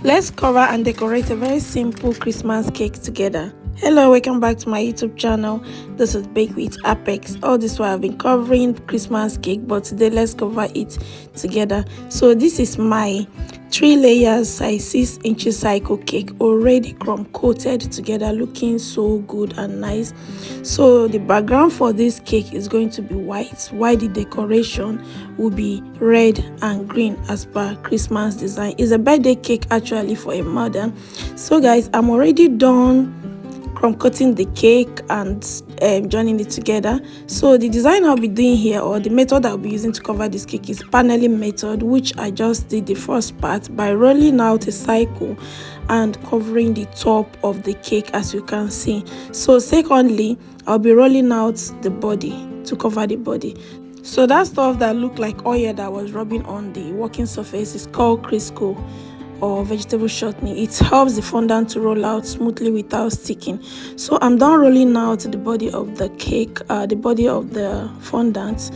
Let's cover and decorate a very simple Christmas cake together. Hello, welcome back to my YouTube channel. This is Bake with Apex. All this while I've been covering Christmas cake, but today let's cover it together. So this is my 3 layers size 6 inches cycle cake, already crumb coated together, looking so good and nice. So the background for this cake is going to be white, while the decoration will be red and green as per Christmas design. It's a birthday cake actually for a mother. So guys, I'm already done crumb coating the cake and joining it together. So the design I'll be doing here, or the method I'll be using to cover this cake, is paneling method, which I just did the first part by rolling out a cycle and covering the top of the cake, as you can see. So secondly, I'll be rolling out the body to cover the body. So that stuff that looked like oil that was rubbing on the working surface is called Crisco or vegetable shortening. It helps the fondant to roll out smoothly without sticking. So I'm done rolling out the body of the cake, the body of the fondant,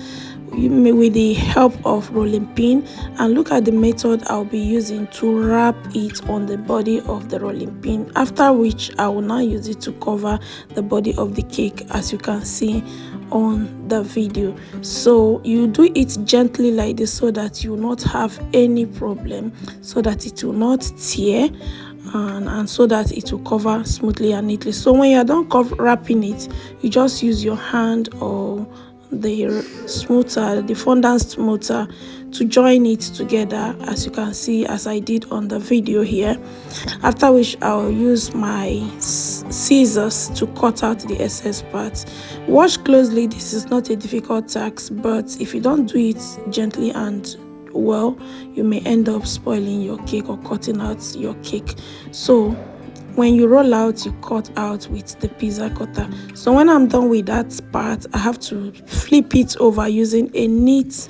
with the help of rolling pin, and look at the method I'll be using to wrap it on the body of the rolling pin, after which I will now use it to cover the body of the cake, as you can see on the video. So you do it gently like this so that you will not have any problem, so that it will not tear, and so that it will cover smoothly and neatly. So when you're done wrapping it, you just use your hand or the smoother, the fondant smoother, to join it together, as you can see, as I did on the video here. After which I'll use my scissors to cut out the excess parts. Watch closely, this is not a difficult task, but if you don't do it gently and well, you may end up spoiling your cake or cutting out your cake. So when you roll out, you cut out with the pizza cutter. So when I'm done with that part, I have to flip it over using a neat.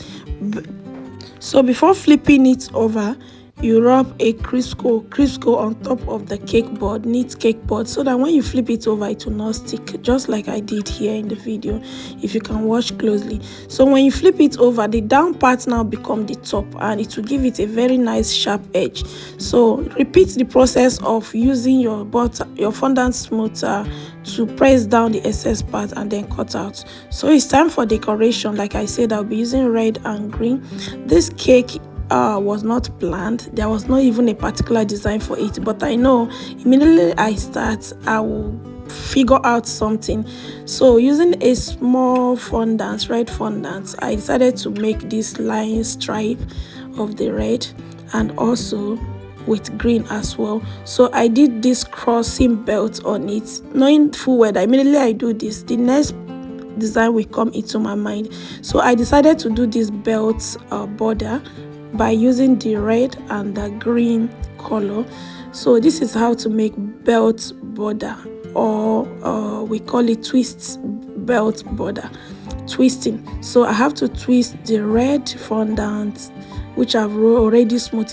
So before flipping it over, you rub a Crisco on top of the cake board, neat cake board, so that when you flip it over, it will not stick, just like I did here in the video, if you can watch closely. So when you flip it over, the down part now become the top, and it will give it a very nice sharp edge. So repeat the process of using your fondant smoother to press down the excess part and then cut out. So it's time for decoration. Like I said, I'll be using red and green. This cake was not planned. There was not even a particular design for it, but I know immediately I start, I will figure out something. So using a small fondant, red fondant, I decided to make this line stripe of the red and also with green as well. So I did this crossing belt on it, knowing full well that immediately I do this, the next design will come into my mind. So I decided to do this belt border by using the red and the green color. So this is how to make belt border, or we call it twist belt border, twisting. So I have to twist the red fondant, which I've already smoothed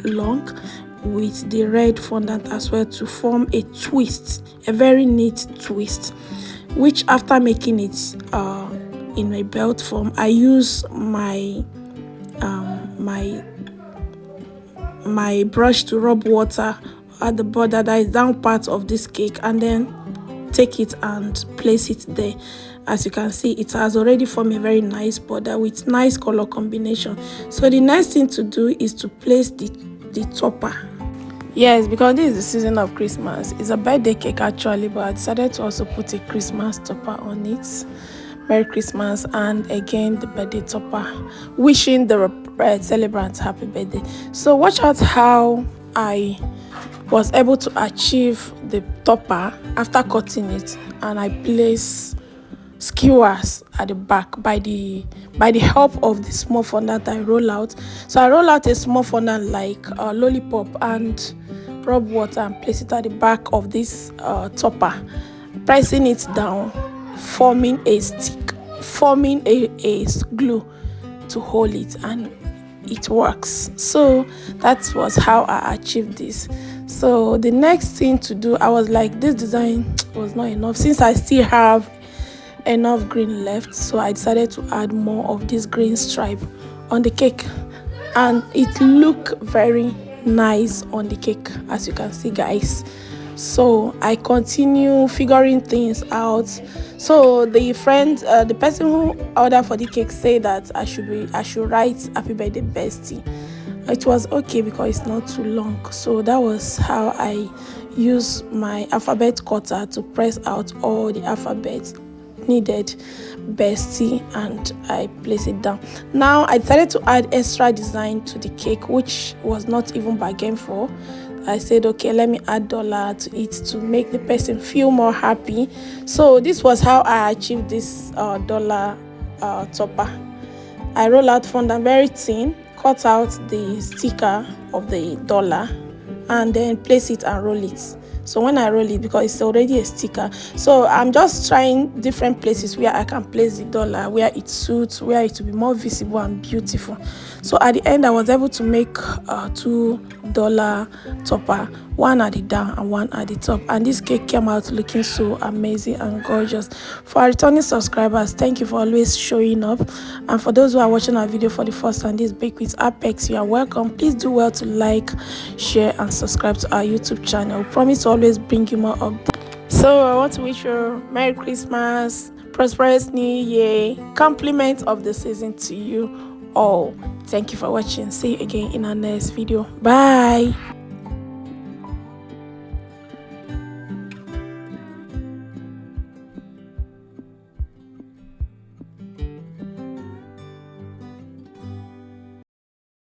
long, with the red fondant as well, to form a twist, a very neat twist, which after making it in a belt form, I use my my brush to rub water at the border that is down part of this cake, and then take it and place it there. As you can see, it has already formed a very nice border with nice color combination. So the next thing to do is to place the topper. Yes, because this is the season of Christmas. It's a birthday cake actually, but I decided to also put a Christmas topper on it. Merry Christmas, and again the birthday topper, wishing the celebrants happy birthday. So watch out how I was able to achieve the topper after cutting it, and I place skewers at the back by the help of the small fondant I roll out. So I roll out a small fondant like a lollipop and rub water and place it at the back of this topper, pressing it down, forming a stick, forming a glue to hold it, and it works. So that was how I achieved this. So the next thing to do, I was like, this design was not enough since I still have enough green left, so I decided to add more of this green stripe on the cake, and it looked very nice on the cake, as you can see, guys. So I continue figuring things out. So the person who ordered for the cake said that I should write happy birthday bestie. It was okay because it's not too long. So that was how I use my alphabet cutter to press out all the alphabets needed bestie, and I place it down. Now I decided to add extra design to the cake, which was not even bargained for. I said, okay, let me add dollar to it to make the person feel more happy. So this was how I achieved this dollar topper. I roll out fondant very thin, cut out the sticker of the dollar, and then place it and roll it. So when I roll it, because it's already a sticker, so I'm just trying different places where I can place the dollar, where it suits, where it will be more visible and beautiful. So at the end, I was able to make $2 topper, one at the down and one at the top, and this cake came out looking so amazing and gorgeous. For our returning subscribers, thank you for always showing up, and for those who are watching our video for the first time, this Bake with Apex, you are welcome. Please do well to like, share and subscribe to our YouTube channel. We promise to always bring you more updates. So I want to wish you Merry Christmas, prosperous New Year, compliment of the season to you all. Thank you for watching. See you again in our next video. Bye.